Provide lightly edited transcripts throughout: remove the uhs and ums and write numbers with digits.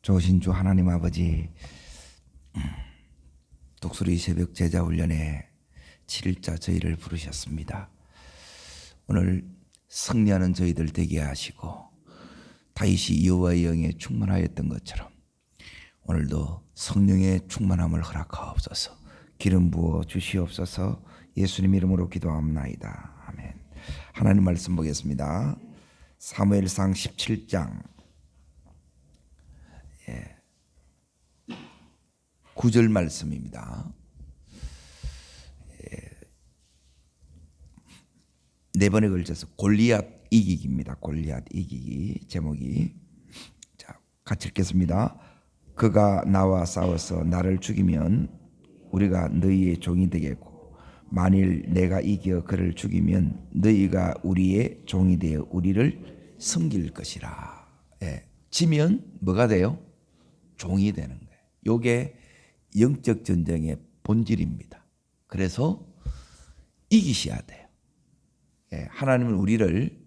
좋으신 주 하나님 아버지, 독수리 새벽 제자훈련에 7일자 저희를 부르셨습니다. 오늘 승리하는 저희들 되게 하시고 다윗이 여호와의 영에 충만하였던 것처럼 오늘도 성령의 충만함을 허락하옵소서. 기름 부어 주시옵소서. 예수님 이름으로 기도합나이다. 아멘. 하나님 말씀 보겠습니다. 사무엘상 17장 9절 말씀입니다. 네 번에 걸쳐서 골리앗 이기기입니다. 골리앗 이기기 제목이. 자, 같이 읽겠습니다. 그가 나와 싸워서 나를 죽이면 우리가 너희의 종이 되겠고, 만일 내가 이겨 그를 죽이면 너희가 우리의 종이 되어 우리를 섬길 것이라. 지면 뭐가 돼요? 종이 되는 거예요. 요게 영적 전쟁의 본질입니다. 그래서 이기셔야 돼요. 하나님은 우리를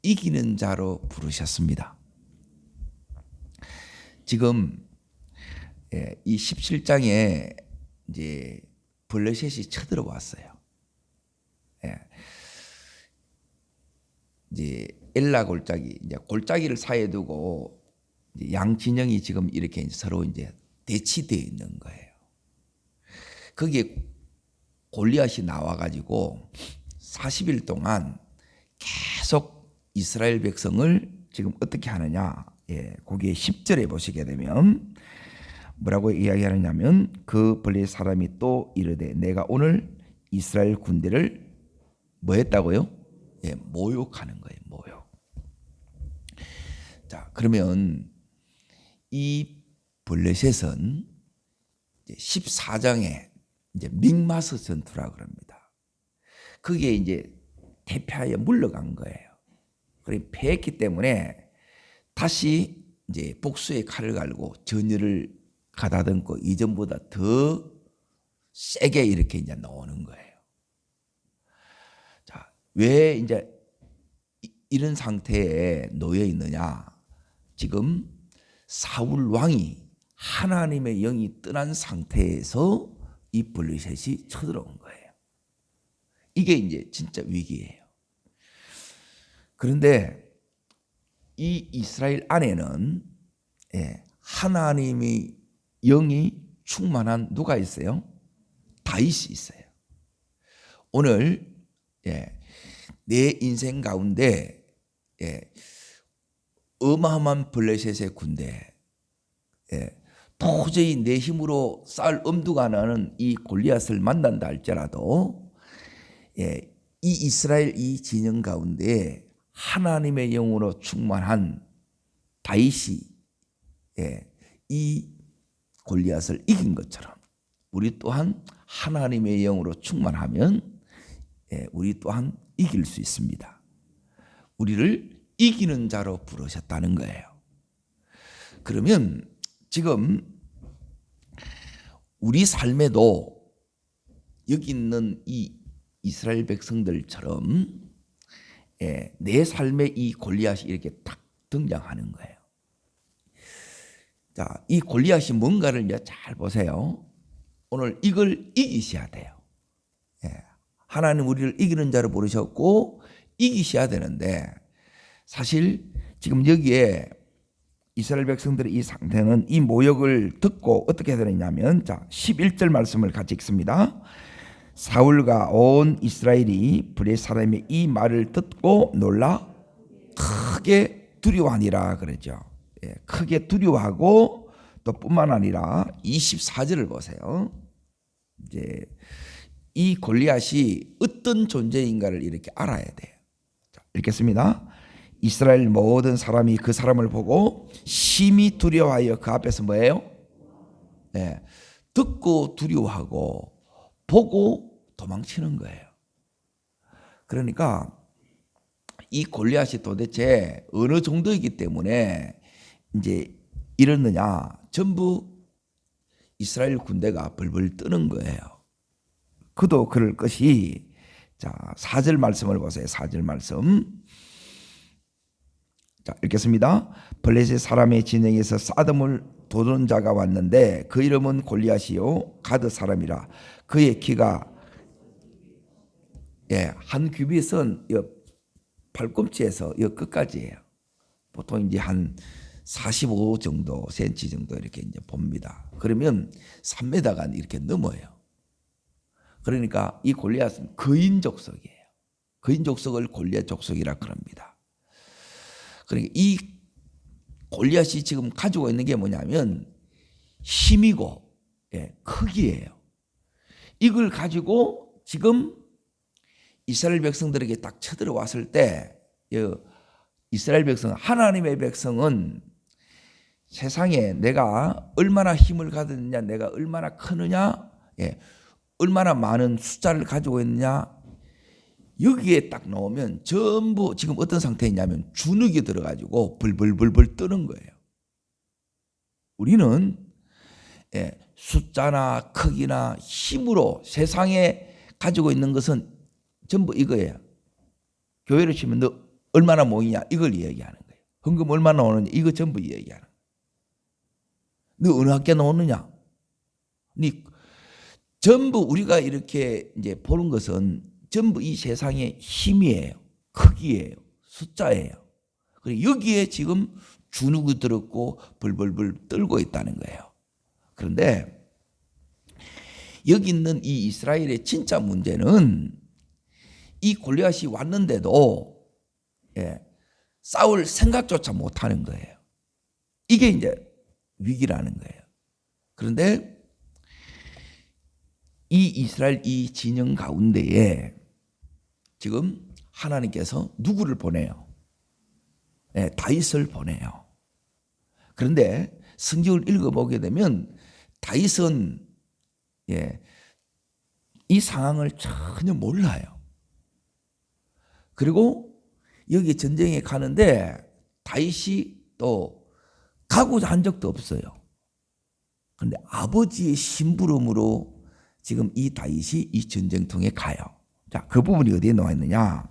이기는 자로 부르셨습니다. 지금 이 17장에 이제 블레셋이 쳐들어왔어요. 이제 엘라 골짜기, 이제 골짜기를 사이에 두고 양 진영이 지금 이렇게 서로 이제 대치되어 있는 거예요. 거기에 골리앗이 나와가지고 40일 동안 계속 이스라엘 백성을 지금 어떻게 하느냐. 거기에 10절에 보시게 되면 뭐라고 이야기하느냐면, 그 블레셋 사람이 또 이르되 내가 오늘 이스라엘 군대를 뭐 했다고요? 모욕하는 거예요. 모욕. 자, 그러면 이 블레셋은 14장에 이제 믹마스 전투라 그럽니다. 그게 이제 대패하여 물러간 거예요. 그리고 패했기 때문에 다시 이제 복수의 칼을 갈고 전열을 가다듬고 이전보다 더 세게 이렇게 이제 나오는 거예요. 자, 왜 이제 이런 상태에 놓여 있느냐? 지금 사울 왕이 하나님의 영이 떠난 상태에서 이 블레셋이 쳐들어온 거예요. 이게 이제 진짜 위기예요. 그런데 이 이스라엘 안에는 하나님의 영이 충만한 누가 있어요? 다윗이 있어요. 오늘 내 인생 가운데 어마어마한 블레셋의 군대, 도저히 내 힘으로 싸울 엄두가 나는 이 골리앗을 만난다 할지라도 이 이스라엘 이 진영 가운데 하나님의 영으로 충만한 다윗이 이 골리앗을 이긴 것처럼 우리 또한 하나님의 영으로 충만하면 우리 또한 이길 수 있습니다. 우리를 이기는 자로 부르셨다는 거예요. 그러면 지금 우리 삶에도 여기 있는 이 이스라엘 백성들처럼 내 삶에 이 골리앗이 이렇게 딱 등장하는 거예요. 자, 이 골리앗이 뭔가를 이제 잘 보세요. 오늘 이걸 이기셔야 돼요. 하나님 우리를 이기는 자로 부르셨고 이기셔야 되는데, 사실 지금 여기에 이스라엘 백성들의 이 상태는 이 모욕을 듣고 어떻게 되느냐면, 자, 11절 말씀을 같이 읽습니다. 사울과 온 이스라엘이 블레셋 사람의 이 말을 듣고 놀라 크게 두려워하니라 그러죠. 크게 두려워하고 또 뿐만 아니라 24절을 보세요. 이제 이 골리앗이 어떤 존재인가를 이렇게 알아야 돼요. 자, 읽겠습니다. 이스라엘 모든 사람이 그 사람을 보고 심히 두려워하여 그 앞에서 뭐예요? 듣고 두려워하고 보고 도망치는 거예요. 그러니까 이 골리앗이 도대체 어느 정도이기 때문에 이제 이러느냐? 전부 이스라엘 군대가 벌벌 뜨는 거예요. 그도 그럴 것이. 자, 4절 말씀을 보세요. 4절 말씀. 자, 읽겠습니다. 블레셋 사람의 진영에서 싸움을 도전자가 왔는데 그 이름은 골리앗이요 가드 사람이라 그의 키가 한 규빗은 발꿈치에서 끝까지예요. 보통 이제 한 45 정도 센치 정도 이렇게 이제 봅니다. 그러면 3m가 이렇게 넘어요. 그러니까 이 골리앗은 거인 족속이에요. 거인 족속을 골리앗 족속이라 그럽니다. 그러니까 이 골리앗이 지금 가지고 있는 게 뭐냐면 힘이고 크기예요. 이걸 가지고 지금 이스라엘 백성들에게 딱 쳐들어왔을 때 이스라엘 백성, 하나님의 백성은 세상에 내가 얼마나 힘을 가졌느냐, 내가 얼마나 크느냐, 얼마나 많은 숫자를 가지고 있느냐, 여기에 딱 나오면 전부 지금 어떤 상태이냐면 주눅이 들어가지고 불불불불 뜨는 거예요. 우리는 숫자나 크기나 힘으로 세상에 가지고 있는 것은 전부 이거예요. 교회를 치면 너 얼마나 모이냐 이걸 이야기하는 거예요. 헌금 얼마나 오느냐 이거 전부 이야기하는 거예요. 너 어느 학교 나오느냐? 전부 우리가 이렇게 이제 보는 것은 전부 이 세상의 힘이에요. 크기예요. 숫자예요. 그리고 여기에 지금 주눅이 들었고 불불불 떨고 있다는 거예요. 그런데 여기 있는 이 이스라엘의 진짜 문제는 이 골리앗이 왔는데도 싸울 생각조차 못하는 거예요. 이게 이제 위기라는 거예요. 그런데 이 이스라엘 이 진영 가운데에 지금 하나님께서 누구를 보내요? 다윗을 보내요. 그런데 성경을 읽어보게 되면 다윗은 이 상황을 전혀 몰라요. 그리고 여기 전쟁에 가는데 다윗이 또 가고자 한 적도 없어요. 그런데 아버지의 심부름으로 지금 이 다윗이 이 전쟁통에 가요. 자, 그 부분이 어디에 나와 있느냐?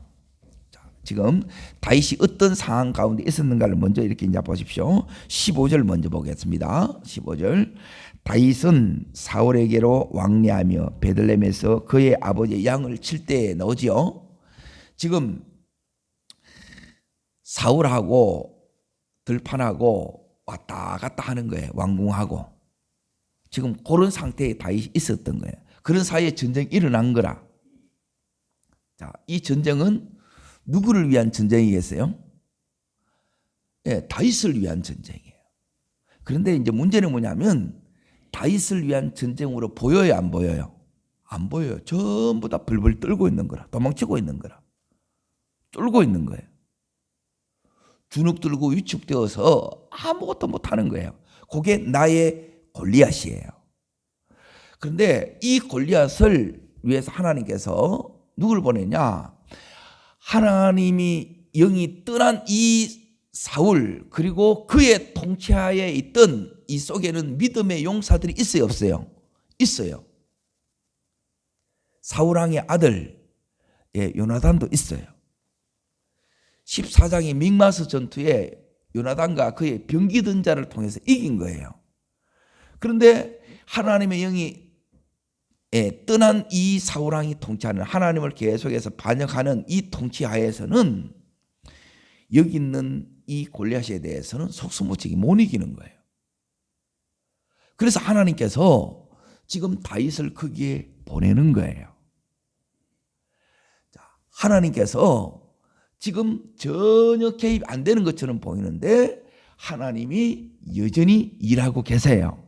자, 지금 다윗이 어떤 상황 가운데 있었는가를 먼저 이렇게 이제 보십시오. 15절 먼저 보겠습니다. 15절. 다윗은 사울에게로 왕래하며 베들레헴에서 그의 아버지의 양을 칠 때에 나오지요. 지금 사울하고 들판하고 왔다 갔다 하는 거예요. 왕궁하고. 지금 그런 상태에 다윗이 있었던 거예요. 그런 사이에 전쟁이 일어난 거라. 자, 이 전쟁은 누구를 위한 전쟁이겠어요? 다윗을 위한 전쟁이에요. 그런데 이제 문제는 뭐냐면 다윗을 위한 전쟁으로 보여요, 안 보여요? 안 보여요. 전부 다 벌벌 떨고 있는 거라. 도망치고 있는 거라. 쫄고 있는 거예요. 주눅 들고 위축되어서 아무것도 못하는 거예요. 그게 나의 골리앗이에요. 그런데 이 골리앗을 위해서 하나님께서 누구를 보내냐? 하나님이 영이 떠난 이 사울 그리고 그의 통치하에 있던 이 속에는 믿음의 용사들이 있어요, 없어요? 있어요. 사울왕의 아들 요나단도 있어요. 14장의 믹마스 전투에 요나단과 그의 병기든 자를 통해서 이긴 거예요. 그런데 하나님의 영이 떠난 이 사울왕이 통치하는 하나님을 계속해서 반역하는 이 통치하에서는 여기 있는 이 골리앗에 대해서는 속수무책이 못 이기는 거예요. 그래서 하나님께서 지금 다윗을 거기에 보내는 거예요. 자, 하나님께서 지금 전혀 개입 안 되는 것처럼 보이는데 하나님이 여전히 일하고 계세요.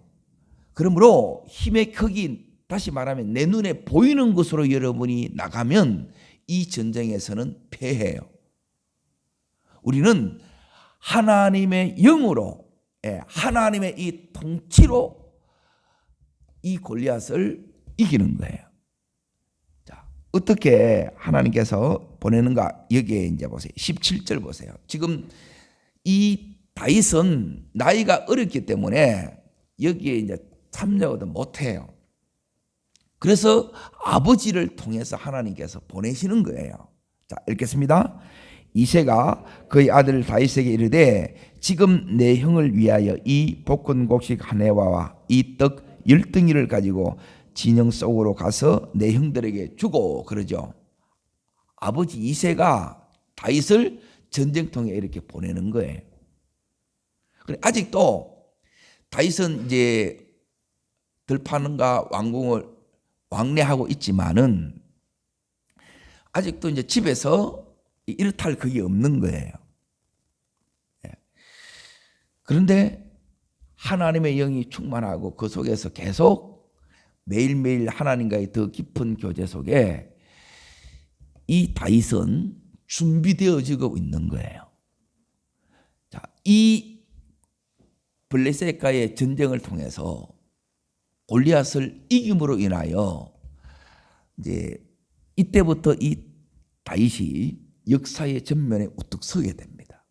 그러므로 힘의 크기, 다시 말하면 내 눈에 보이는 것으로 여러분이 나가면 이 전쟁에서는 패해요. 우리는 하나님의 영으로, 하나님의 이 통치로 이 골리앗을 이기는 거예요. 자, 어떻게 하나님께서 보내는가? 여기에 이제 보세요. 17절 보세요. 지금 이 다윗은 나이가 어렸기 때문에 여기에 이제 참여도 못해요. 그래서 아버지를 통해서 하나님께서 보내시는 거예요. 자, 읽겠습니다. 이새가 그의 아들 다윗에게 이르되 지금 내 형을 위하여 이 볶은 곡식 한 해와 이 떡 10덩이를 가지고 진영 속으로 가서 내 형들에게 주고 그러죠. 아버지 이새가 다윗을 전쟁통에 이렇게 보내는 거예요. 아직도 다윗은 이제 들판과 왕궁을 왕래하고 있지만은 아직도 이제 집에서 이렇다 할 그게 없는 거예요. 그런데 하나님의 영이 충만하고 그 속에서 계속 매일매일 하나님과의 더 깊은 교제 속에 이 다윗은 준비되어지고 있는 거예요. 자, 이 블레셋과의 전쟁을 통해서 골리앗을 이김으로 인하여 이제 이때부터 이 다윗이 역사의 전면에 우뚝 서게 됩니다.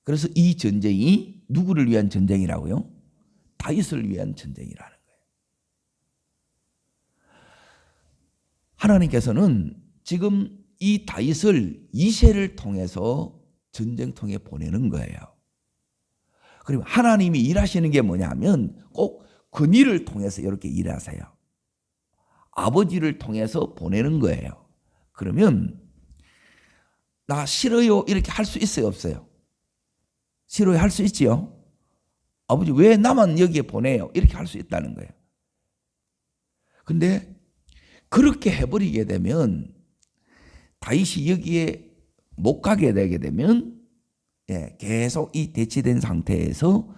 그래서 이 전쟁이 누구를 위한 전쟁이라고요? 다윗을 위한 전쟁이라는 거예요. 하나님께서는 지금 이 다윗을 이새를 통해서 전쟁통에 보내는 거예요. 그리고 하나님이 일하시는 게 뭐냐면 꼭 그니를 통해서 이렇게 일하세요. 아버지를 통해서 보내는 거예요. 그러면 나 싫어요 이렇게 할 수 있어요 없어요? 싫어요 할 수 있지요? 아버지 왜 나만 여기에 보내요? 이렇게 할 수 있다는 거예요. 근데 그렇게 해버리게 되면 다윗이 여기에 못 가게 되게 되면 계속 이 대치된 상태에서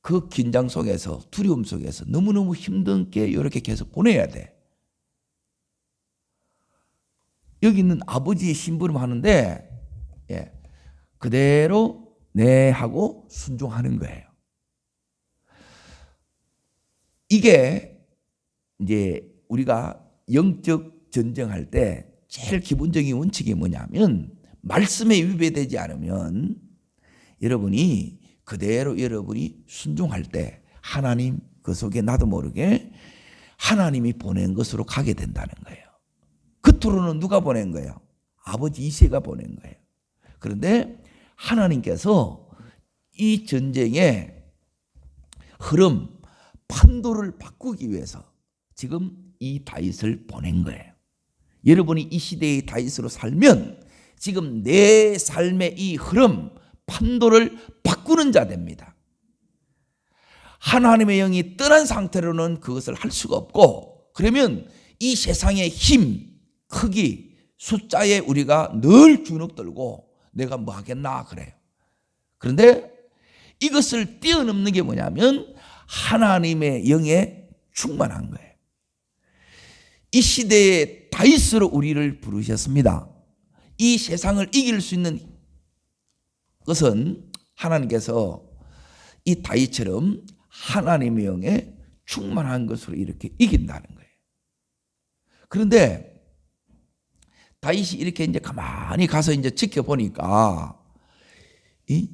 그 긴장 속에서 두려움 속에서 너무너무 힘들게 이렇게 계속 보내야 돼. 여기는 아버지의 심부름 하는데 그대로 네 하고 순종하는 거예요. 이게 이제 우리가 영적 전쟁할 때 제일 기본적인 원칙이 뭐냐면 말씀에 위배되지 않으면 여러분이 그대로 여러분이 순종할 때 하나님 그 속에 나도 모르게 하나님이 보낸 것으로 가게 된다는 거예요. 겉으로는 누가 보낸 거예요? 아버지 이새가 보낸 거예요. 그런데 하나님께서 이 전쟁의 흐름, 판도를 바꾸기 위해서 지금 이 다윗을 보낸 거예요. 여러분이 이 시대의 다윗으로 살면 지금 내 삶의 이 흐름, 판도를 바꾸는 자 됩니다. 하나님의 영이 떠난 상태로는 그것을 할 수가 없고, 그러면 이 세상의 힘, 크기, 숫자에 우리가 늘 주눅들고 내가 뭐 하겠나 그래요. 그런데 이것을 뛰어넘는 게 뭐냐면 하나님의 영에 충만한 거예요. 이 시대의 다윗으로 우리를 부르셨습니다. 이 세상을 이길 수 있는 것은 하나님께서 이 다윗처럼 하나님의 영에 충만한 것으로 이렇게 이긴다는 거예요. 그런데 다윗이 이렇게 이제 가만히 가서 이제 지켜보니까 이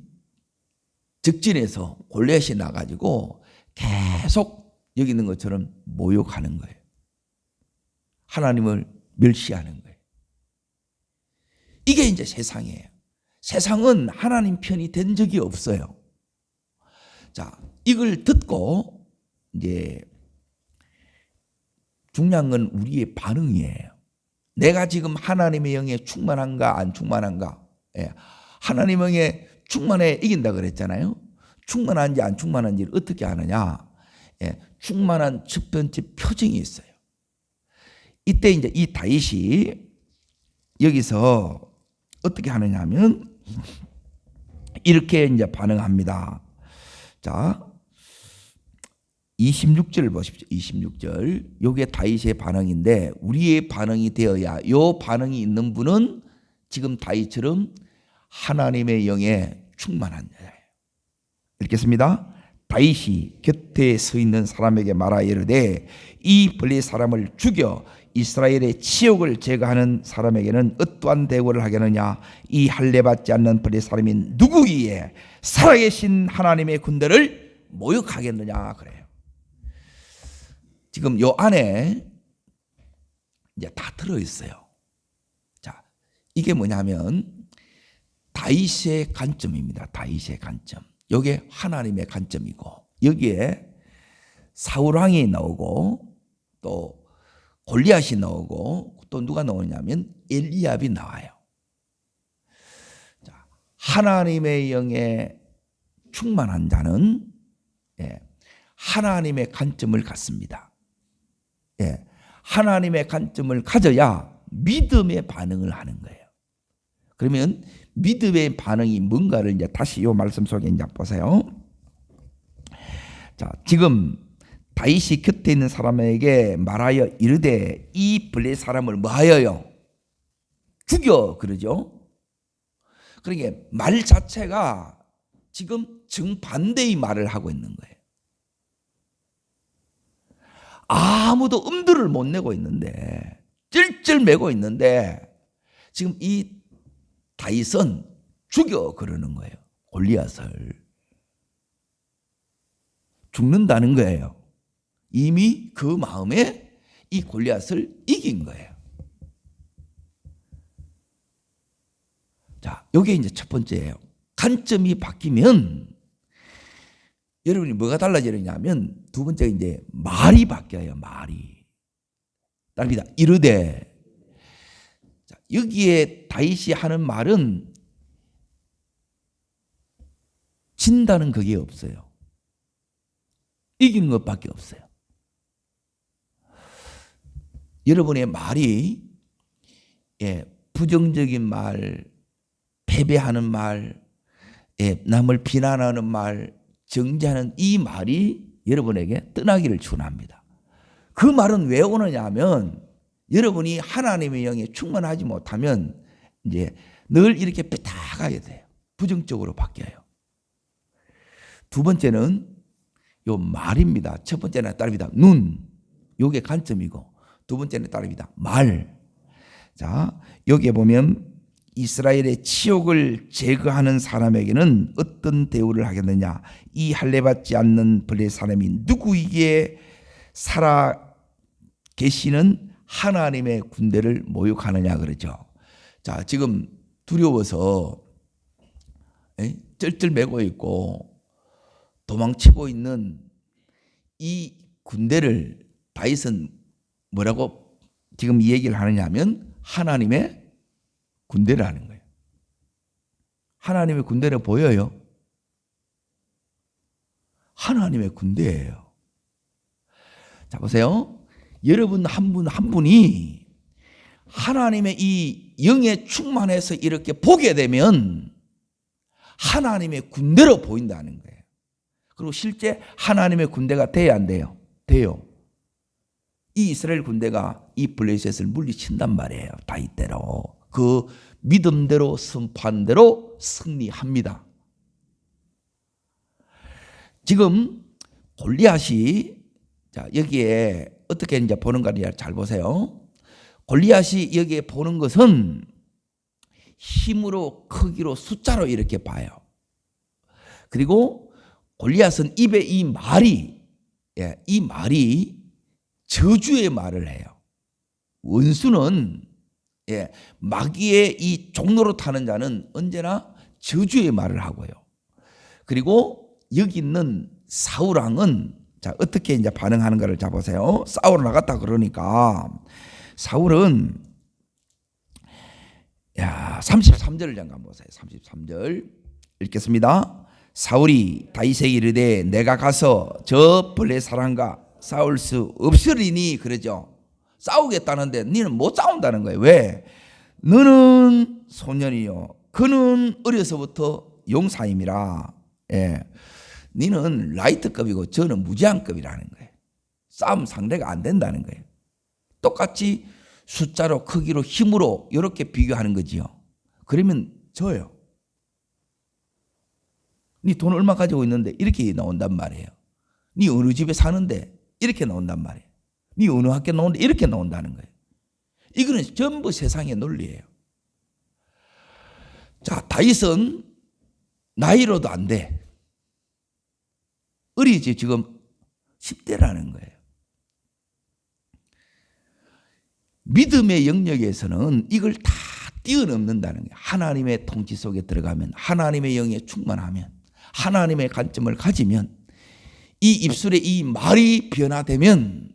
적진에서 골리앗이 나가지고 계속 여기 있는 것처럼 모욕하는 거예요. 하나님을 멸시하는 거예요. 이게 이제 세상이에요. 세상은 하나님 편이 된 적이 없어요. 자, 이걸 듣고 이제 중요한 건 우리의 반응이에요. 내가 지금 하나님의 영에 충만한가 안 충만한가? 하나님의 영에 충만해 이긴다 그랬잖아요. 충만한지 안 충만한지를 어떻게 아느냐? 충만한 첫 번째 표징이 있어요. 이때 이제 이 다윗이 여기서 어떻게 하느냐 하면 이렇게 이제 반응합니다. 자, 26절 보십시오. 26절. 요게 다윗의 반응인데 우리의 반응이 되어야, 요 반응이 있는 분은 지금 다윗처럼 하나님의 영에 충만한 자예요. 읽겠습니다. 다윗이 곁에 서 있는 사람에게 말하여 이르되 이 블레셋 사람을 죽여 이스라엘의 치욕을 제거하는 사람에게는 어떠한 대우를 하겠느냐? 이 할례받지 않는 블레셋 사람이 누구이에 살아계신 하나님의 군대를 모욕하겠느냐 그래요. 지금 요 안에 이제 다 들어 있어요. 자, 이게 뭐냐면 다윗의 관점입니다. 다윗의 관점. 이게 하나님의 관점이고, 여기에 사울왕이 나오고 또 골리앗이 나오고 또 누가 나오냐면 엘리압이 나와요. 자, 하나님의 영에 충만한 자는 하나님의 관점을 갖습니다. 하나님의 관점을 가져야 믿음의 반응을 하는 거예요. 그러면 믿음의 반응이 뭔가를 이제 다시 이 말씀 속에 이제 보세요. 자, 지금 다윗이 곁에 있는 사람에게 말하여 이르되 이 블레 사람을 뭐하여요? 죽여, 그러죠. 그러니까 말 자체가 지금 정반대의 말을 하고 있는 거예요. 아무도 엄두를 못 내고 있는데, 찔찔매고 있는데 지금 이 다윗은 죽여 그러는 거예요. 골리앗을 죽는다는 거예요. 이미 그 마음에 이 골리앗을 이긴 거예요. 자, 이게 이제 첫 번째예요. 관점이 바뀌면 여러분이 뭐가 달라지느냐면 두 번째가 이제 말이 바뀌어요. 말이. 답니다. 이르되. 자, 여기에 다윗이 하는 말은 진다는 그게 없어요. 이기는 것밖에 없어요. 여러분의 말이 부정적인 말, 패배하는 말, 남을 비난하는 말, 정죄하는 이 말이 여러분에게 떠나기를 축원합니다. 그 말은 왜 오느냐 하면 여러분이 하나님의 영에 충만하지 못하면 이제 늘 이렇게 뱉어가야 돼요. 부정적으로 바뀌어요. 두 번째는 요 말입니다. 첫 번째는 따릅니다. 눈. 요게 관점이고, 두 번째는 따릅니다. 말. 자, 여기에 보면 이스라엘의 치욕을 제거하는 사람에게는 어떤 대우를 하겠느냐? 이 할례받지 않는 블레 사람이 누구에게 살아 계시는 하나님의 군대를 모욕하느냐 그러죠. 자, 지금 두려워서 쩔쩔매고 있고 도망치고 있는 이 군대를 다윗은 뭐라고 지금 이 얘기를 하느냐 하면 하나님의 군대를 하는 거예요. 하나님의 군대는 보여요? 하나님의 군대예요. 자, 보세요. 여러분 한 분 한 분이 하나님의 이 영에 충만해서 이렇게 보게 되면 하나님의 군대로 보인다는 거예요. 그리고 실제 하나님의 군대가 돼야 안 돼요? 돼요. 이 이스라엘 군대가 이 블레셋을 물리친단 말이에요. 다윗대로. 그 믿음대로 선포한대로 승리합니다. 지금 골리앗이, 자, 여기에 어떻게 이제 보는가를 잘 보세요. 골리앗이 여기에 보는 것은 힘으로, 크기로, 숫자로 이렇게 봐요. 그리고 골리앗은 입에 이 말이 저주의 말을 해요. 원수는 마귀의 이 종로로 타는 자는 언제나 저주의 말을 하고요. 그리고 여기 있는 사울왕은 자, 어떻게 이제 반응하는가를 자 보세요. 싸우러 나갔다 그러니까 사울은 33절을 잠깐 보세요. 33절 읽겠습니다. 사울이 다윗에게 이르되 내가 가서 저 블레 사람과 싸울 수 없으리니 그러죠. 싸우겠다는데 너는 못 싸운다는 거예요. 왜? 너는 소년이요 그는 어려서부터 용사임이라. 너는 라이트급이고 저는 무제한급이라는 거예요. 싸움 상대가 안 된다는 거예요. 똑같이 숫자로, 크기로, 힘으로 이렇게 비교하는 거지요. 그러면 져요. 네 돈 얼마 가지고 있는데 이렇게 나온단 말이에요. 네 어느 집에 사는데 이렇게 나온단 말이에요. 네 어느 학교 나오는데 이렇게 나온다는 거예요. 이거는 전부 세상의 논리예요. 자, 다윗은 나이로도 안 돼. 어리지. 지금 10대라는 거예요. 믿음의 영역에서는 이걸 다 뛰어넘는다는 거예요. 하나님의 통치 속에 들어가면, 하나님의 영에 충만하면, 하나님의 관점을 가지면, 이 입술의 이 말이 변화되면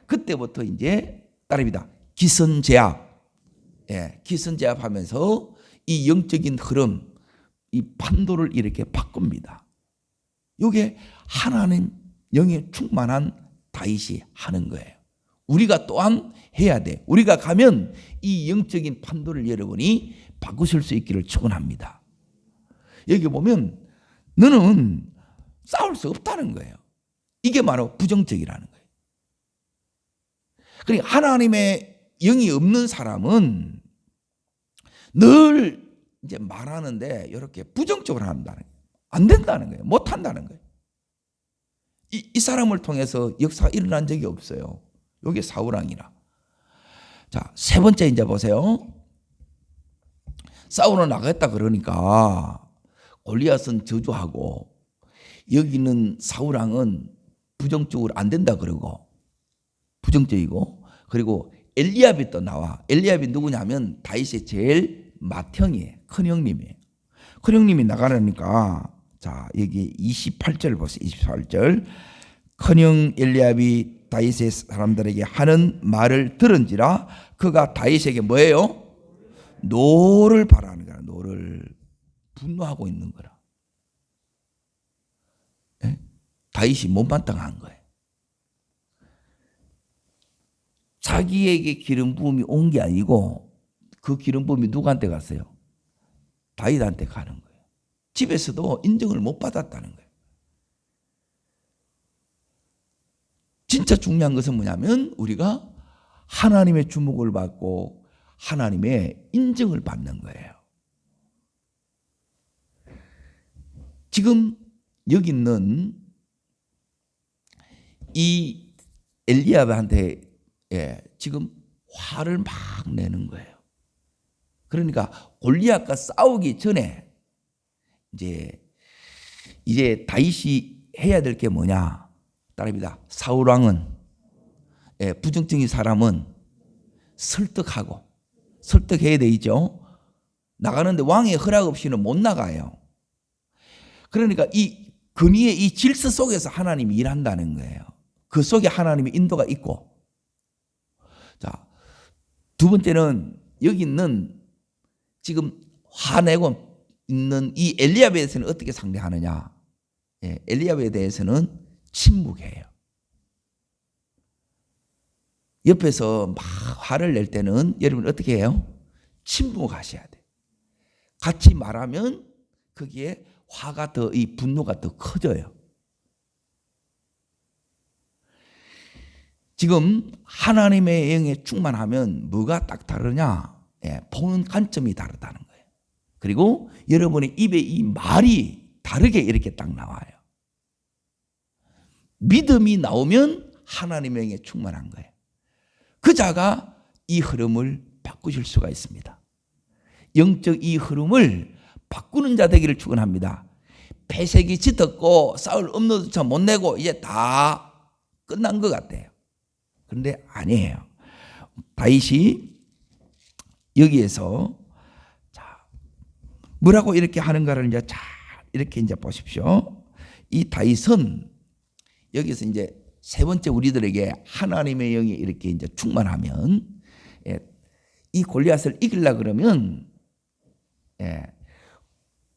그때부터 이제 따릅니다. 기선제압, 기선제압하면서 이 영적인 흐름, 이 판도를 이렇게 바꿉니다. 이게 하나님 영에 충만한 다윗이 하는 거예요. 우리가 또한 해야 돼. 우리가 가면 이 영적인 판도를 여러분이 바꾸실 수 있기를 축원합니다. 여기 보면 너는 싸울 수 없다는 거예요. 이게 바로 부정적이라는 거예요. 그러니까 하나님의 영이 없는 사람은 늘 이제 말하는데 이렇게 부정적으로 한다는 거예요. 안 된다는 거예요. 못 한다는 거예요. 이 사람을 통해서 역사가 일어난 적이 없어요. 이게 사울왕이라. 자, 세 번째 이제 보세요. 싸우러 나가겠다 그러니까 골리앗은 저주하고 여기는 사울왕은 부정적으로 안 된다 그러고 부정적이고, 그리고 엘리압이 또 나와. 엘리압이 누구냐면 다윗의 제일 맏형이에요. 큰형님이에요. 큰형님이 나가려니까 자, 여기 28절 보세요. 28절. 큰형 엘리압이 다윗의 사람들에게 하는 말을 들은지라 그가 다윗에게 뭐예요? 노를 바라는 거야. 노를. 분노하고 있는 거라. 예? 다윗이 못마땅한 거예요. 자기에게 기름 부음이 온 게 아니고 그 기름 부음이 누구한테 갔어요? 다윗한테 가는 거예요. 집에서도 인정을 못 받았다는 거예요. 진짜 중요한 것은 뭐냐면 우리가 하나님의 주목을 받고 하나님의 인정을 받는 거예요. 지금 여기 있는 이 엘리압한테 지금 화를 막 내는 거예요. 그러니까 골리앗과 싸우기 전에 이제 다윗이 해야 될 게 뭐냐? 따릅니다. 사울왕은 부정적인 사람은 설득해야 되죠. 나가는데 왕의 허락 없이는 못 나가요. 그러니까 이 근위의 이 질서 속에서 하나님이 일한다는 거예요. 그 속에 하나님의 인도가 있고. 자, 두 번째는 여기 있는 지금 화내고 있는 이 엘리압에 대해서는 어떻게 상대하느냐? 엘리압에 대해서는 침묵해요. 옆에서 막 화를 낼 때는 여러분 어떻게 해요? 침묵하셔야 돼요. 같이 말하면 거기에 화가 더, 이 분노가 더 커져요. 지금 하나님의 영에 충만하면 뭐가 딱 다르냐? 보는 관점이 다르다는 거예요. 그리고 여러분의 입에 이 말이 다르게 이렇게 딱 나와요. 믿음이 나오면 하나님의 영에 충만한 거예요. 그 자가 이 흐름을 바꾸실 수가 있습니다. 영적 이 흐름을 바꾸는 자 되기를 축원합니다. 패색이 짙었고 싸울 업로조차 못 내고 이제 다 끝난 것 같아요. 그런데 아니에요. 다윗이 여기에서 자, 뭐라고 이렇게 하는가를 이제 잘 이렇게 이제 보십시오. 이 다윗은 여기서 이제 세 번째 우리들에게 하나님의 영이 이렇게 이제 충만하면 이 골리앗을 이기려고 그러면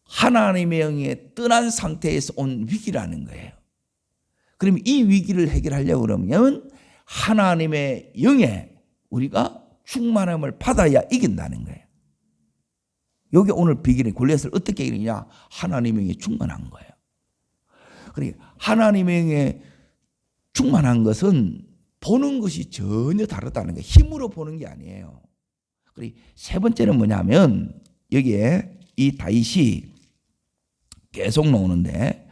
하나님의 영이 떠난 상태에서 온 위기라는 거예요. 그럼 이 위기를 해결하려고 그러면 하나님의 영에 우리가 충만함을 받아야 이긴다는 거예요. 여기 오늘 비결이 골리앗을 어떻게 이기느냐? 하나님의 영에 충만한 거예요. 그러니까 하나님의 영에 충만한 것은 보는 것이 전혀 다르다는 거예요. 힘으로 보는 게 아니에요. 그리고 세 번째는 뭐냐면 여기에 이 다윗이 계속 나오는데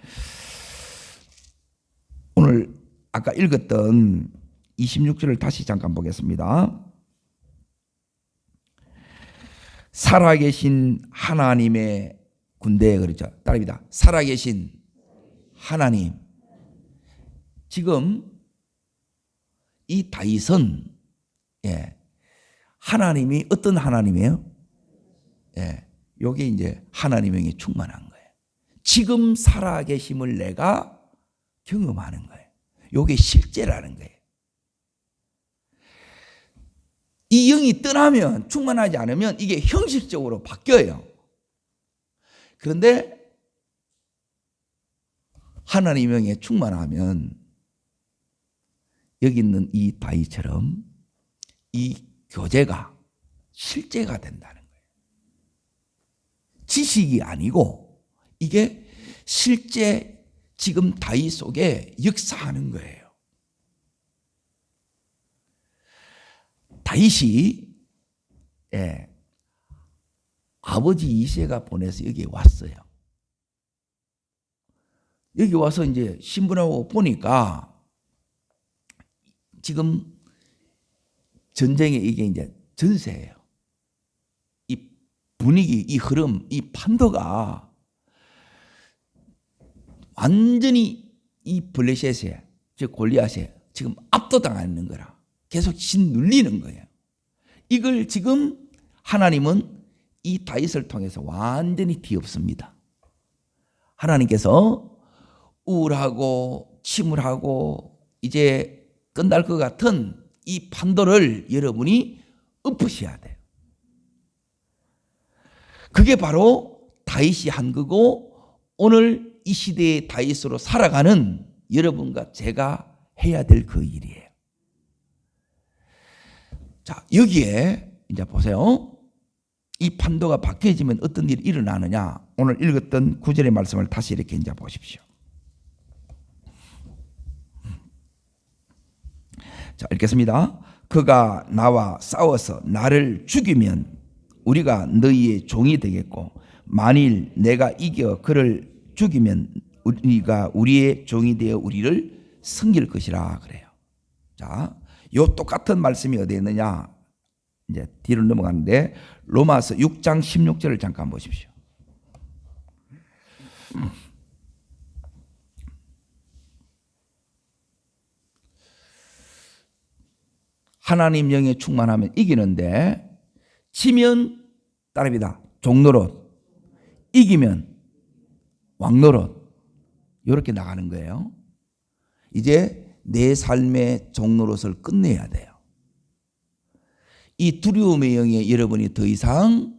오늘 아까 읽었던 26절을 다시 잠깐 보겠습니다. 살아계신 하나님의 군대, 그렇죠. 따라합니다. 살아계신 하나님. 지금 이 다윗은 하나님이 어떤 하나님이에요? 예, 요게 이제 하나님의 영이 충만한 거예요. 지금 살아계심을 내가 경험하는 거예요. 요게 실제라는 거예요. 이 영이 떠나면, 충만하지 않으면 이게 형식적으로 바뀌어요. 그런데 하나님의 영에 충만하면 여기 있는 이 다윗처럼 이 교제가 실제가 된다는 거예요. 지식이 아니고 이게 실제 지금 다윗 속에 역사하는 거예요. 다윗이 아버지 이새가 보내서 여기에 왔어요. 여기 와서 이제 신분하고 보니까 지금 전쟁에 이게 이제 전세예요. 이 분위기, 이 흐름, 이 판도가 완전히 이 블레셋에, 즉 골리앗에 지금 압도당하는 거라. 계속 짓눌리는 거예요. 이걸 지금 하나님은 이 다윗을 통해서 완전히 뒤엎습니다. 하나님께서 우울하고 침울하고 이제 끝날 것 같은 이 판도를 여러분이 엎으셔야 돼요. 그게 바로 다윗이 한 거고 오늘 이 시대의 다윗으로 살아가는 여러분과 제가 해야 될 그 일이에요. 자, 여기에 이제 보세요. 이 판도가 바뀌어지면 어떤 일이 일어나느냐. 오늘 읽었던 9절의 말씀을 다시 이렇게 이제 보십시오. 자, 읽겠습니다. 그가 나와 싸워서 나를 죽이면 우리가 너희의 종이 되겠고 만일 내가 이겨 그를 죽이면 우리가 우리의 종이 되어 우리를 섬길 것이라 그래요. 자, 요 똑같은 말씀이 어디에 있느냐? 이제 뒤로 넘어가는데 로마서 6장 16절을 잠깐 보십시오. 하나님 영에 충만하면 이기는데 지면 따릅니다. 종노릇, 이기면 왕노릇 이렇게 나가는 거예요. 이제 내 삶의 종노릇을 끝내야 돼요. 이 두려움의 영에 여러분이 더 이상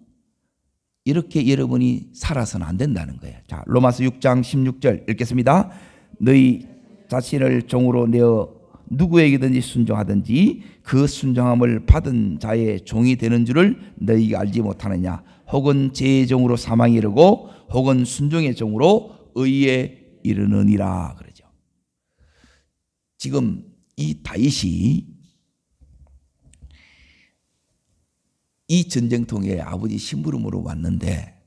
이렇게 여러분이 살아서는 안 된다는 거예요. 자, 로마서 6장 16절 읽겠습니다. 너희 자신을 종으로 내어 누구에게든지 순종하든지 그 순종함을 받은 자의 종이 되는 줄을 너희가 알지 못하느냐. 혹은 죄의 종으로 사망에 이르고 혹은 순종의 종으로 의에 이르느니라 그러죠. 지금 이 다윗이 이 전쟁통에 아버지 심부름으로 왔는데,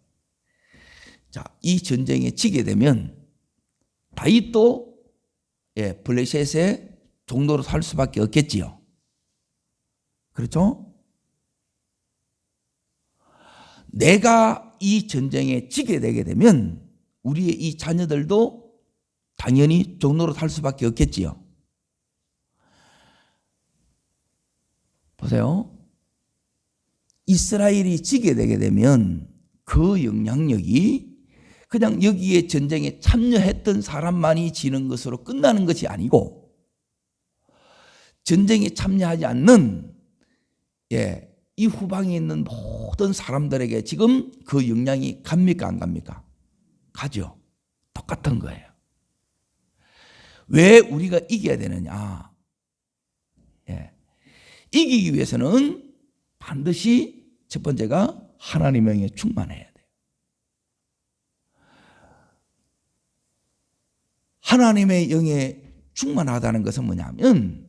자, 이 전쟁에 지게 되면 다윗도 블레셋의 종로로 살 수밖에 없겠지요. 그렇죠? 내가 이 전쟁에 지게 되게 되면 우리의 이 자녀들도 당연히 종로로 살 수밖에 없겠지요. 보세요. 이스라엘이 지게 되게 되면 그 영향력이 그냥 여기에 전쟁에 참여했던 사람만이 지는 것으로 끝나는 것이 아니고 전쟁에 참여하지 않는 이 후방에 있는 모든 사람들에게 지금 그 영향이 갑니까 안 갑니까? 가죠. 똑같은 거예요. 왜 우리가 이겨야 되느냐? 이기기 위해서는 반드시 첫 번째가 하나님의 영에 충만해야 돼요. 하나님의 영에 충만하다는 것은 뭐냐면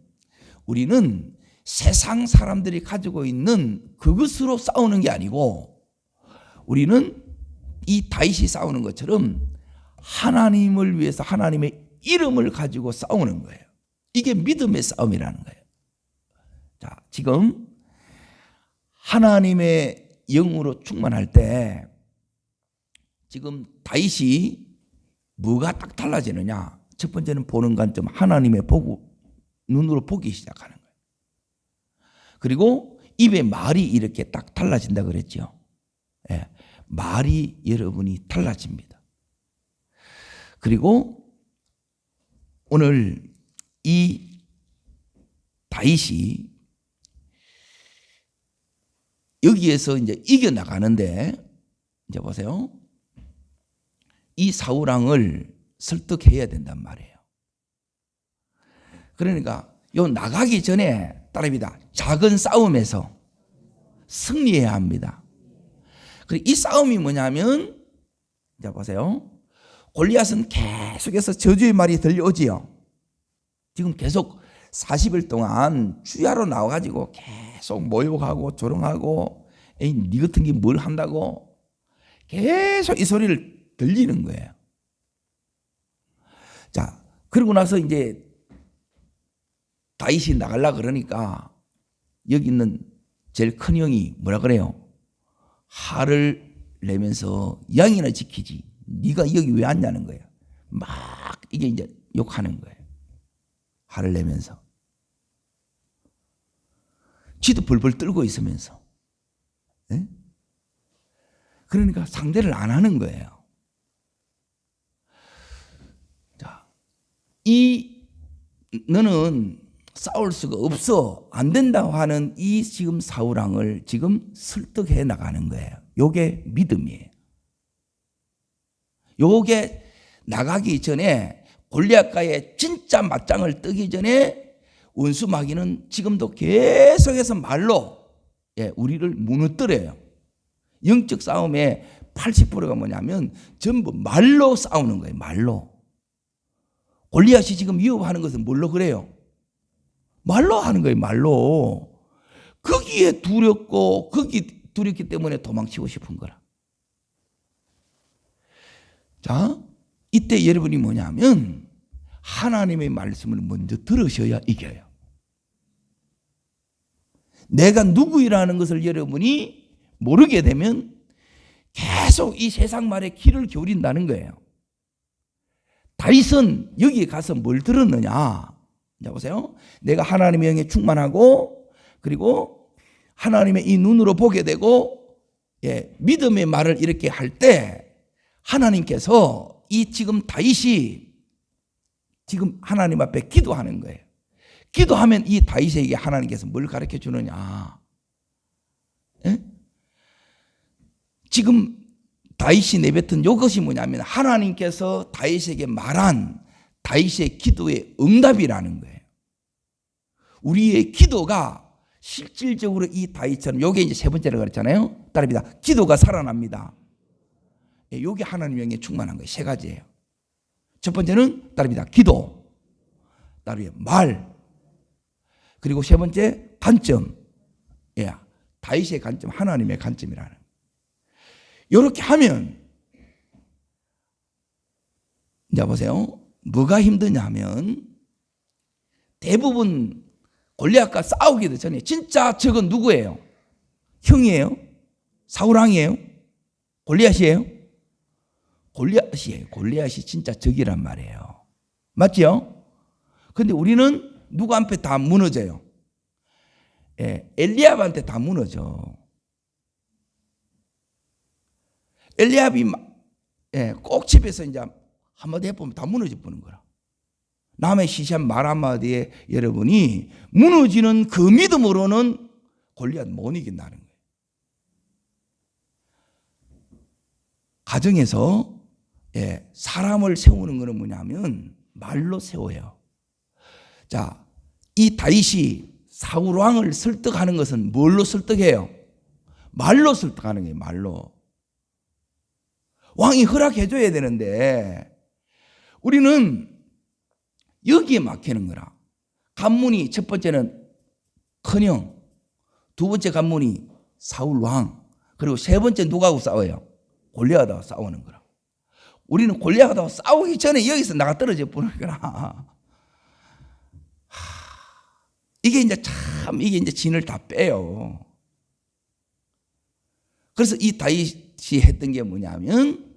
우리는 세상 사람들이 가지고 있는 그것으로 싸우는 게 아니고 우리는 이 다윗이 싸우는 것처럼 하나님을 위해서 하나님의 이름을 가지고 싸우는 거예요. 이게 믿음의 싸움이라는 거예요. 자, 지금 하나님의 영으로 충만할 때 지금 다윗이 뭐가 딱 달라지느냐? 첫 번째는 보는 관점, 하나님의 눈으로 보기 시작하는 거예요. 그리고 입의 말이 이렇게 딱 달라진다 그랬죠. 예, 말이 여러분이 달라집니다. 그리고 오늘 이 다윗이 여기에서 이제 이겨나가는데, 이제 보세요. 이 사울 왕을 설득해야 된단 말이에요. 그러니까 요 나가기 전에 따라합니다. 작은 싸움에서 승리해야 합니다. 그리고 이 싸움이 뭐냐면, 자 보세요. 골리앗은 계속해서 저주의 말이 들려오지요. 지금 계속 40일 동안 주야로 나와가지고 계속 모욕하고 조롱하고, 에이 니 같은 게 뭘 한다고 계속 이 소리를 들리는 거예요. 자, 그러고 나서 이제 다윗이 나가려고 그러니까 여기 있는 제일 큰 형이 뭐라 그래요? 화를 내면서 양이나 지키지 네가 여기 왜 왔냐는 거예요. 막 이게 이제 욕하는 거예요. 화를 내면서. 지도 벌벌 떨고 있으면서. 네? 그러니까 상대를 안 하는 거예요. 자, 너는 싸울 수가 없어, 안 된다고 하는 이 지금 사울 왕을 지금 설득해 나가는 거예요. 요게 믿음이에요. 요게 나가기 전에 골리앗과의 진짜 맞짱을 뜨기 전에 원수 마귀는 지금도 계속해서 말로 우리를 무너뜨려요. 영적 싸움의 80%가 뭐냐면 전부 말로 싸우는 거예요. 말로. 골리앗이 지금 위협하는 것은 뭘로 그래요? 말로 하는 거예요. 말로. 거기에 두렵고 거기 두렵기 때문에 도망치고 싶은 거라. 자, 이때 여러분이 뭐냐면 하나님의 말씀을 먼저 들으셔야 이겨요. 내가 누구이라는 것을 여러분이 모르게 되면 계속 이 세상 말에 귀를 기울인다는 거예요. 다윗은 여기에 가서 뭘 들었느냐? 자 보세요. 내가 하나님의 영에 충만하고 그리고 하나님의 이 눈으로 보게 되고 믿음의 말을 이렇게 할 때 하나님께서 이 지금 다윗이 지금 하나님 앞에 기도하는 거예요. 기도하면 이 다윗에게 하나님께서 뭘 가르쳐 주느냐? 지금 다윗이 내뱉은 이것이 뭐냐면 하나님께서 다윗에게 말한 다윗의 기도의 응답이라는 거예요. 우리의 기도가 실질적으로 이 다윗처럼, 요게 이제 세 번째로 그랬잖아요. 따릅니다. 기도가 살아납니다. 요게 하나님의 영에 충만한 거예요. 세 가지예요. 첫 번째는 따릅니다. 기도, 따르면 말, 그리고 세 번째 관점. 다윗의 관점, 하나님의 관점이라는. 이렇게 하면 이제 보세요. 뭐가 힘드냐면 대부분 골리앗과 싸우기도 전에 진짜 적은 누구예요? 형이에요? 사울 왕이에요? 골리앗이에요? 골리앗이에요. 골리앗이 진짜 적이란 말이에요. 맞죠? 근데 우리는 누구한테 다 무너져요? 엘리압한테 다 무너져. 엘리압이 꼭 집에서 이제 한마디 해보면 다 무너져 보는 거라. 남의 시시한 말 한마디에 여러분이 무너지는 그 믿음으로는 골리앗 못 이긴다는 거예요. 가정에서 사람을 세우는 것은 뭐냐면 말로 세워요. 자, 이 다윗이 사울 왕을 설득하는 것은 뭘로 설득해요? 말로 설득하는 거예요. 말로. 왕이 허락해줘야 되는데 우리는 여기에 막히는 거라. 간문이 첫 번째는 큰형, 두 번째 간문이 사울 왕, 그리고 세 번째 누구하고 싸워요? 골리앗하고 싸우는 거라. 우리는 골리앗하고 싸우기 전에 여기서 나가 떨어져 보는 거라. 이게 이제 진을 다 빼요. 그래서 이 다윗이 했던 게 뭐냐면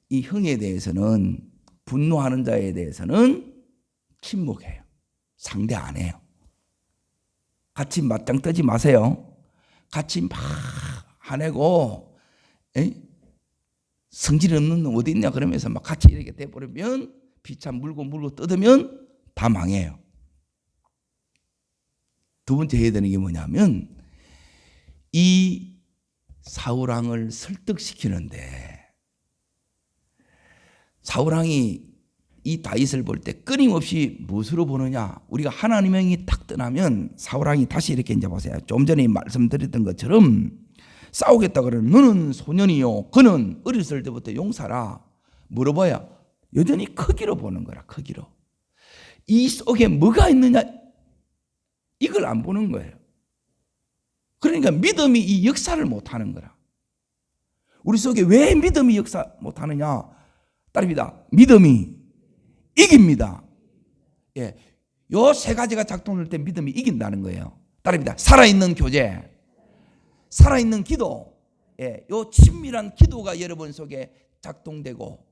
이 형에 대해서는, 분노하는 자에 대해서는 침묵해요. 상대 안 해요. 같이 맞짱 뜨지 마세요. 같이 막 화내고 성질 없는 놈 어디 있냐 그러면서 막 같이 이렇게 돼버리면 비참 물고 뜯으면 다 망해요. 두 번째 해야 되는 게 뭐냐면 이 사울왕을 설득시키는데, 사울왕이 이 다윗을 볼 때 끊임없이 무엇으로 보느냐, 우리가 하나님의 영이 딱 떠나면 사울왕이 다시 이렇게 이제 보세요. 좀 전에 말씀드렸던 것처럼 싸우겠다 그러면 너는 소년이요 그는 어렸을 때부터 용사라 물어봐야 여전히 크기로 보는 거라. 크기로. 이 속에 뭐가 있느냐 이걸 안 보는 거예요. 그러니까 믿음이 이 역사를 못하는 거라. 우리 속에 왜 믿음이 역사 못하느냐, 따릅니다. 믿음이 이깁니다. 예, 요 세 가지가 작동할 때 믿음이 이긴다는 거예요. 따릅니다. 살아있는 교제, 살아있는 기도, 예, 요 친밀한 기도가 여러분 속에 작동되고,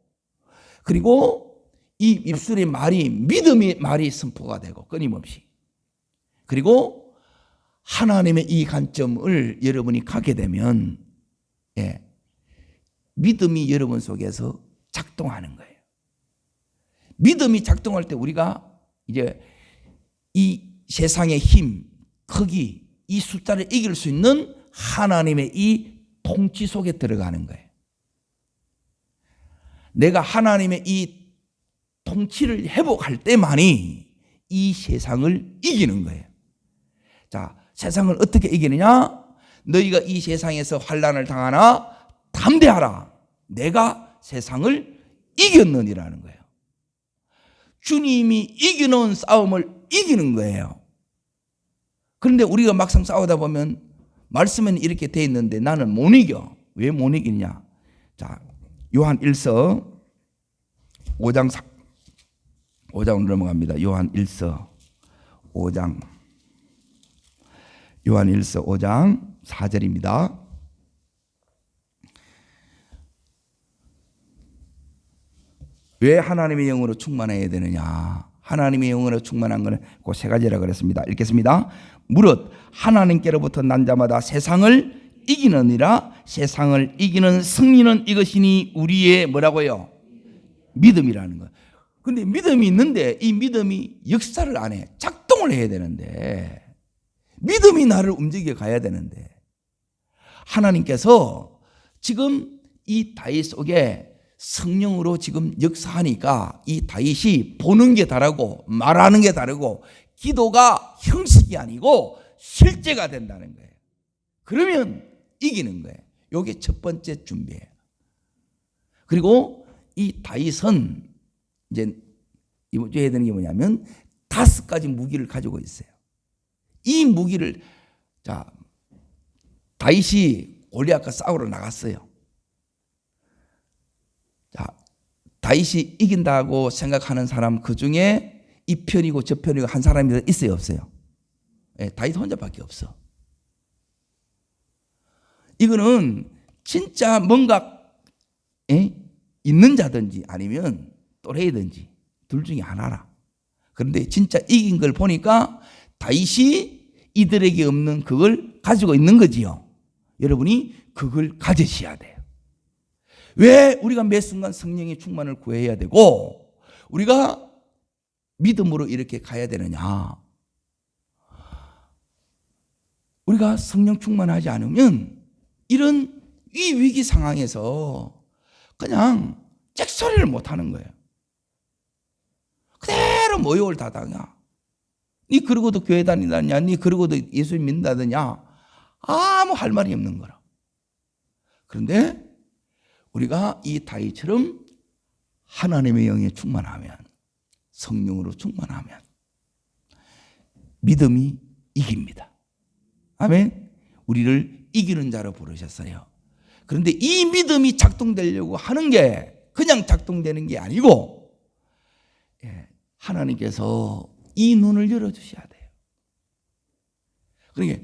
그리고 이 입술의 말이 믿음의 말이 선포가 되고 끊임없이, 그리고 하나님의 이 관점을 여러분이 갖게 되면, 예, 믿음이 여러분 속에서 작동하는 거예요. 믿음이 작동할 때 우리가 이제 이 세상의 힘, 크기, 이 숫자를 이길 수 있는 하나님의 이 통치 속에 들어가는 거예요. 내가 하나님의 이 통치를 회복할 때만이 이 세상을 이기는 거예요. 자, 세상을 어떻게 이기느냐? 너희가 이 세상에서 환난을 당하나 담대하라. 내가 세상을 이겼느니라는 거예요. 주님이 이겨놓은 싸움을 이기는 거예요. 그런데 우리가 막상 싸우다 보면 말씀은 이렇게 돼 있는데 나는 못 이겨. 왜 못 이기냐? 자, 요한 1서 5장으로 넘어갑니다. 요한 1서 5장. 요한 1서 5장 4절입니다. 왜 하나님의 영으로 충만해야 되느냐? 하나님의 영으로 충만한 것은 그 세 가지라 그랬습니다. 읽겠습니다. 무릇 하나님께로부터 난 자마다 세상을 이기느니라. 세상을 이기는 승리는 이것이니 우리의 뭐라고요? 믿음이라는 거예요. 그런데 믿음이 있는데 이 믿음이 역사를 안 해. 작동을 해야 되는데, 믿음이 나를 움직여 가야 되는데, 하나님께서 지금 이 다윗 속에 성령으로 지금 역사하니까 이 다윗이 보는 게 다르고 말하는 게 다르고 기도가 형식이 아니고 실제가 된다는 거예요. 그러면 이기는 거예요. 이게 첫 번째 준비예요. 그리고 이 다윗은 이제 이번 주에 해야 되는 게 뭐냐면 5가지 무기를 가지고 있어요. 이 무기를, 자, 다윗이 골리앗과 싸우러 나갔어요. 자, 다윗이 이긴다고 생각하는 사람 그 중에 이 편이고 저 편이고 한 사람이 있어요, 없어요? 예, 다윗 혼자밖에 없어. 이거는 진짜 뭔가 있는 자든지 아니면 또래이든지 둘 중에 하나라. 그런데 진짜 이긴 걸 보니까 다윗이 이들에게 없는 그걸 가지고 있는 거지요. 여러분이 그걸 가지셔야 돼요. 왜 우리가 매 순간 성령의 충만을 구해야 되고 우리가 믿음으로 이렇게 가야 되느냐? 우리가 성령 충만하지 않으면 이런 이 위기 상황에서 그냥 잭소리를 못하는 거예요. 그대로 모욕을 다 당해. 니 그러고도 교회 다닌다냐? 니 그러고도 예수 믿는다느냐? 아무 할 말이 없는 거라. 그런데 우리가 이 다윗처럼 하나님의 영에 충만하면, 성령으로 충만하면 믿음이 이깁니다. 아멘. 우리를 이기는 자로 부르셨어요. 그런데 이 믿음이 작동되려고 하는 게 그냥 작동되는 게 아니고, 하나님께서 이 눈을 열어주셔야 돼요. 그러니까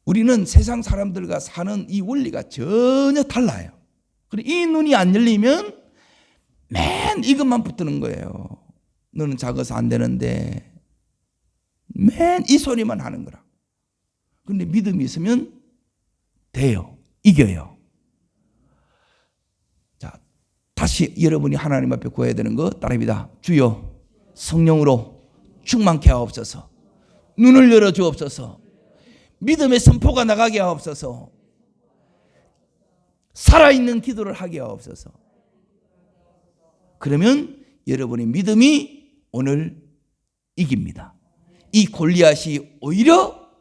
우리는 세상 사람들과 사는 이 원리가 전혀 달라요. 그리고 이 눈이 안 열리면 맨 이것만 붙드는 거예요. 너는 작아서 안 되는데, 맨 이 소리만 하는 거라. 그런데 믿음이 있으면 돼요. 이겨요. 다시 여러분이 하나님 앞에 구해야 되는 거 따라합니다. 주여 성령으로 충만케 하옵소서. 눈을 열어 주옵소서. 믿음의 선포가 나가게 하옵소서. 살아있는 기도를 하게 하옵소서. 그러면 여러분의 믿음이 오늘 이깁니다. 이 골리앗이 오히려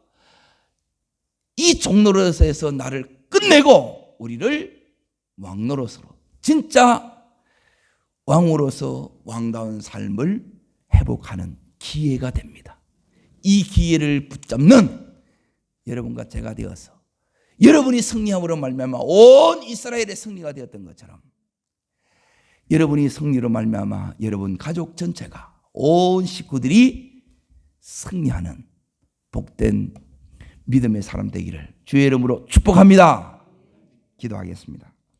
이 종노릇에서 나를 끝내고 우리를 왕노릇으로, 진짜 왕으로서 왕다운 삶을 회복하는 기회가 됩니다. 이 기회를 붙잡는 여러분과 제가 되어서 여러분이 승리함으로 말미암아 온 이스라엘의 승리가 되었던 것처럼 여러분이 승리로 말미암아 여러분 가족 전체가, 온 식구들이 승리하는 복된 믿음의 사람 되기를 주의 이름으로 축복합니다. 기도하겠습니다.